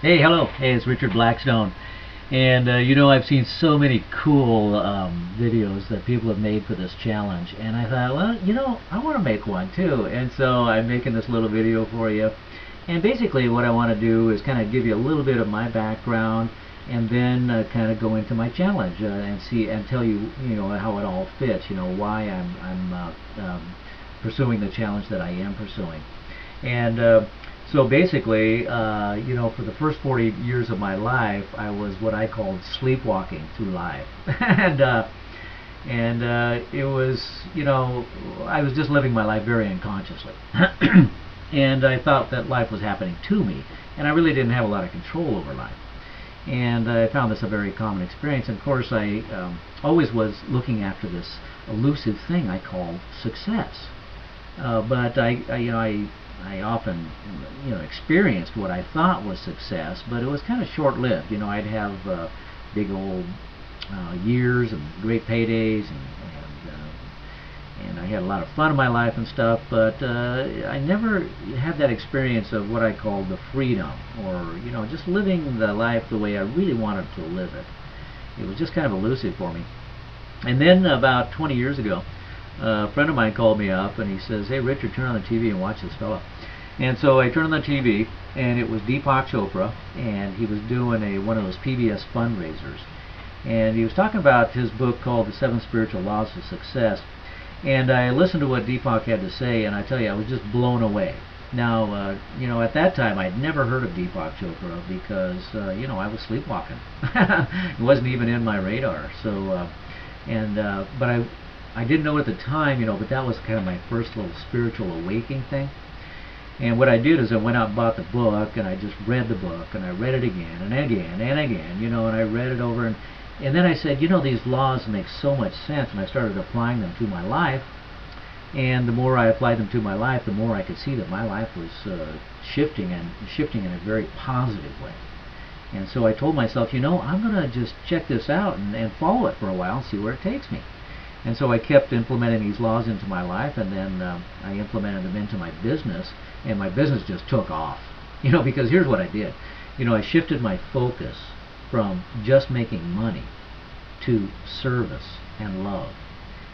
Hey, hello. Hey, it's Richard Blackstone. And I've seen so many cool videos that people have made for this challenge. And I thought, well, I want to make one too. And so I'm making this little video for you. And basically what I want to do is kind of give you a little bit of my background and then kind of go into my challenge and tell you, how it all fits, why I'm pursuing the challenge that I am pursuing. And so basically, for the first 40 years of my life, I was what I called sleepwalking through life. and it was, I was just living my life very unconsciously. And I thought that life was happening to me, and I really didn't have a lot of control over life. And I found this a very common experience. And of course, I always was looking after this elusive thing I called success. But I often, experienced what I thought was success, but it was kind of short-lived. I'd have big old years and great paydays, and I had a lot of fun in my life and stuff, but I never had that experience of what I call the freedom, or just living the life the way I really wanted to live it. It was just kind of elusive for me. And then about 20 years ago, a friend of mine called me up and he says, "Hey Richard, turn on the TV and watch this fella." And so I turned on the TV, and it was Deepak Chopra, and he was doing one of those PBS fundraisers, and he was talking about his book called The Seven Spiritual Laws of Success. And I listened to what Deepak had to say, and I tell you, I was just blown away. Now, at that time, I'd never heard of Deepak Chopra because, I was sleepwalking. It wasn't even in my radar. So, but I didn't know at the time, but that was kind of my first little spiritual awakening thing. And what I did is I went out and bought the book, and I just read the book, and I read it again and again and again, and I read it over, and then I said, these laws make so much sense, and I started applying them to my life. And the more I applied them to my life, the more I could see that my life was shifting in a very positive way. And so I told myself, I'm going to just check this out and follow it for a while and see where it takes me. And so I kept implementing these laws into my life, and then I implemented them into my business, and my business just took off. Because here's what I did. I shifted my focus from just making money to service and love.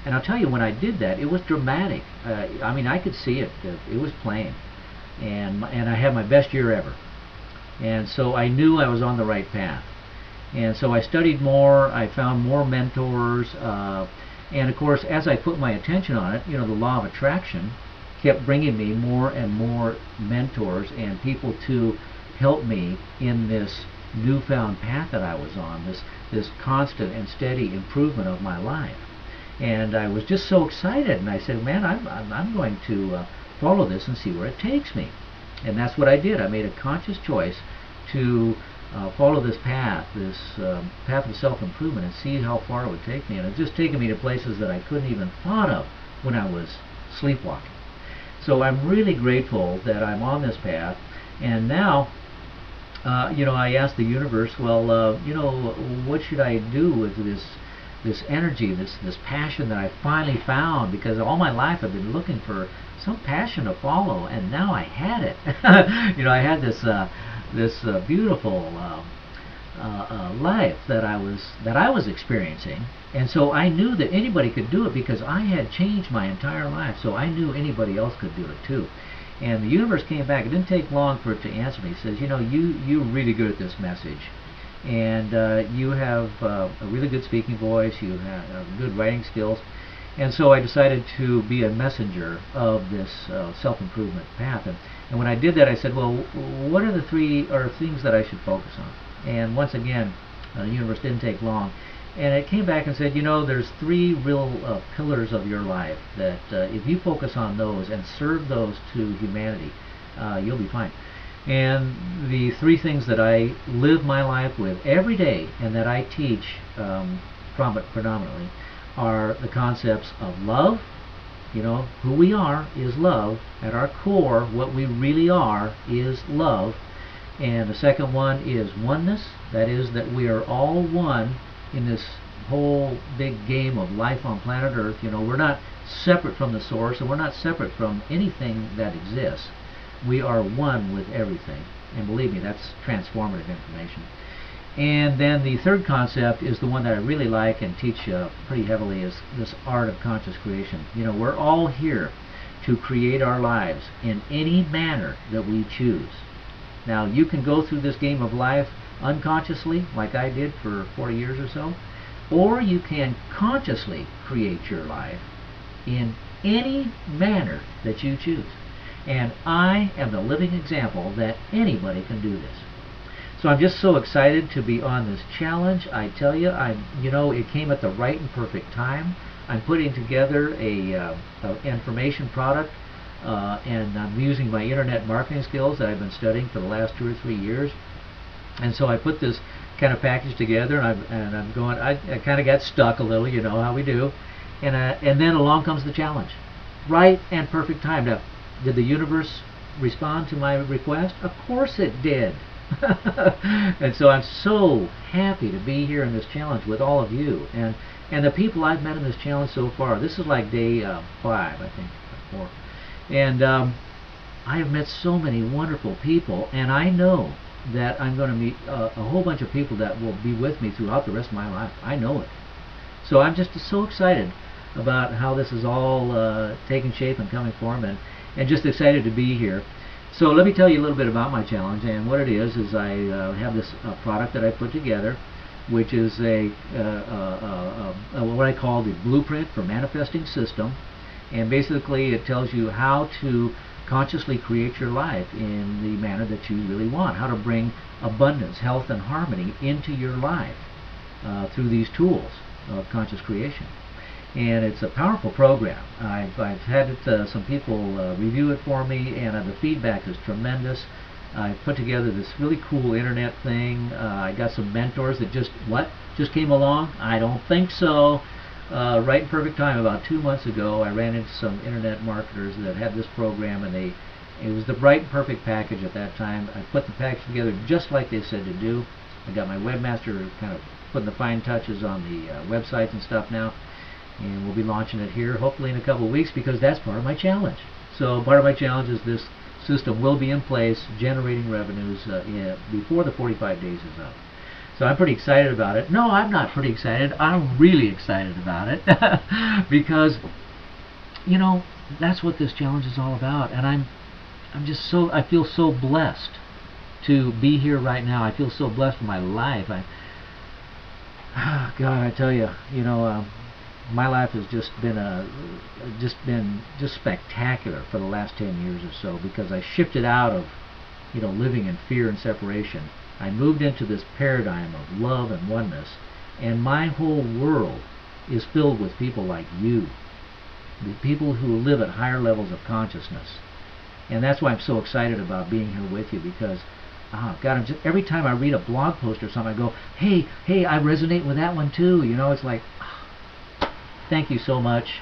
And I'll tell you, when I did that, it was dramatic. I could see it. It was plain. And I had my best year ever. And so I knew I was on the right path. And so I studied more. I found more mentors. And of course, as I put my attention on it, the law of attraction kept bringing me more and more mentors and people to help me in this newfound path that I was on, this constant and steady improvement of my life. And I was just so excited, and I said, man, I'm going to follow this and see where it takes me. And that's what I did. I made a conscious choice to follow this path of self-improvement, and see how far it would take me. And it's just taken me to places that I couldn't even thought of when I was sleepwalking. So I'm really grateful that I'm on this path. And now, I asked the universe, well, what should I do with this energy, this passion that I finally found? Because all my life I've been looking for some passion to follow, and now I had it. I had this beautiful life that I was experiencing, and so I knew that anybody could do it because I had changed my entire life. So I knew anybody else could do it too. And the universe came back. It didn't take long for it to answer me. It says, you're really good at this message, and you have a really good speaking voice. You have good writing skills. And so I decided to be a messenger of this self-improvement path. And when I did that, I said, well, what are the things that I should focus on? And once again, the universe didn't take long. And it came back and said, there's three real pillars of your life that if you focus on those and serve those to humanity, you'll be fine. And the three things that I live my life with every day and that I teach predominantly are the concepts of love. Who we are is love. At our core, what we really are is love. And the second one is oneness. That is, that we are all one in this whole big game of life on planet Earth. We're not separate from the source, and we're not separate from anything that exists. We are one with everything. And believe me, that's transformative information. And then the third concept is the one that I really like and teach pretty heavily, is this art of conscious creation. You know, we're all here to create our lives in any manner that we choose. Now, you can go through this game of life unconsciously, like I did for 40 years or so, or you can consciously create your life in any manner that you choose. And I am the living example that anybody can do this. So I'm just so excited to be on this challenge. I tell you, it came at the right and perfect time. I'm putting together a information product, and I'm using my internet marketing skills that I've been studying for the last 2 or 3 years. And so I put this kind of package together, and I'm going. I kind of got stuck a little, you know how we do, and then along comes the challenge, right and perfect time. Now, did the universe respond to my request? Of course it did. And so I'm so happy to be here in this challenge with all of you, and the people I've met in this challenge so far. This is like day 5, I think, or 4, and I have met so many wonderful people, and I know that I'm going to meet a whole bunch of people that will be with me throughout the rest of my life. I know it. So I'm just so excited about how this is all taking shape and coming form, and just excited to be here. So let me tell you a little bit about my challenge. And what it is I have this product that I put together, which is what I call the blueprint for manifesting system. And basically it tells you how to consciously create your life in the manner that you really want, how to bring abundance, health, and harmony into your life through these tools of conscious creation. And it's a powerful program. I've had some people review it for me, and the feedback is tremendous. I put together this really cool internet thing. I got some mentors that just came along. I don't think so. Right in perfect time. About 2 months ago, I ran into some internet marketers that had this program, and it was the right and perfect package at that time. I put the package together just like they said to do. I got my webmaster kind of putting the fine touches on the websites and stuff now. And we'll be launching it here hopefully in a couple of weeks, because that's part of my challenge. So part of my challenge is this system will be in place, generating revenues before the 45 days is up. So I'm pretty excited about it. No, I'm not pretty excited. I'm really excited about it because, you know, that's what this challenge is all about. And I feel so blessed to be here right now. I feel so blessed for my life. God, I tell you, you know. My life has just been spectacular for the last 10 years or so, because I shifted out of, living in fear and separation. I moved into this paradigm of love and oneness, and my whole world is filled with people like you, the people who live at higher levels of consciousness. And that's why I'm so excited about being here with you, because God, every time I read a blog post or something, I go, hey, I resonate with that one too. It's like, thank you so much.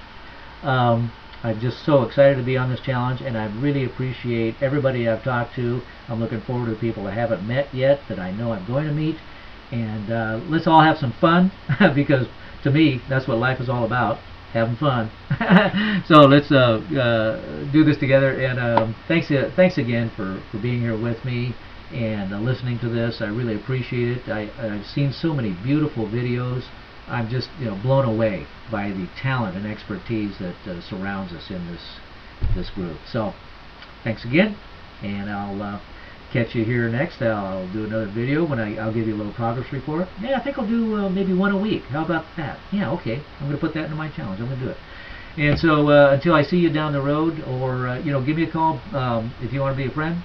I'm just so excited to be on this challenge, and I really appreciate everybody I've talked to. I'm looking forward to the people I haven't met yet that I know I'm going to meet. And let's all have some fun, because to me, that's what life is all about, having fun. So let's do this together. And thanks again for being here with me and listening to this. I really appreciate it. I've seen so many beautiful videos. I'm just blown away by the talent and expertise that surrounds us in this group. So thanks again, and I'll catch you here next. I'll do another video when I'll give you a little progress report. Yeah, I think I'll do maybe one a week. How about that? Yeah, okay. I'm going to put that into my challenge. I'm going to do it. And so until I see you down the road, or give me a call if you want to be a friend.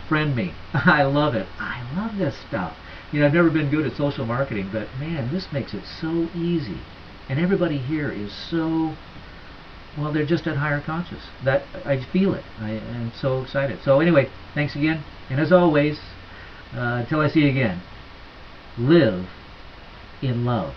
Friend me. I love it. I love this stuff. I've never been good at social marketing, but man, this makes it so easy. And everybody here is so, well, they're just at higher conscious. That I feel it. I am so excited. So anyway, thanks again. And as always, until I see you again, live in love.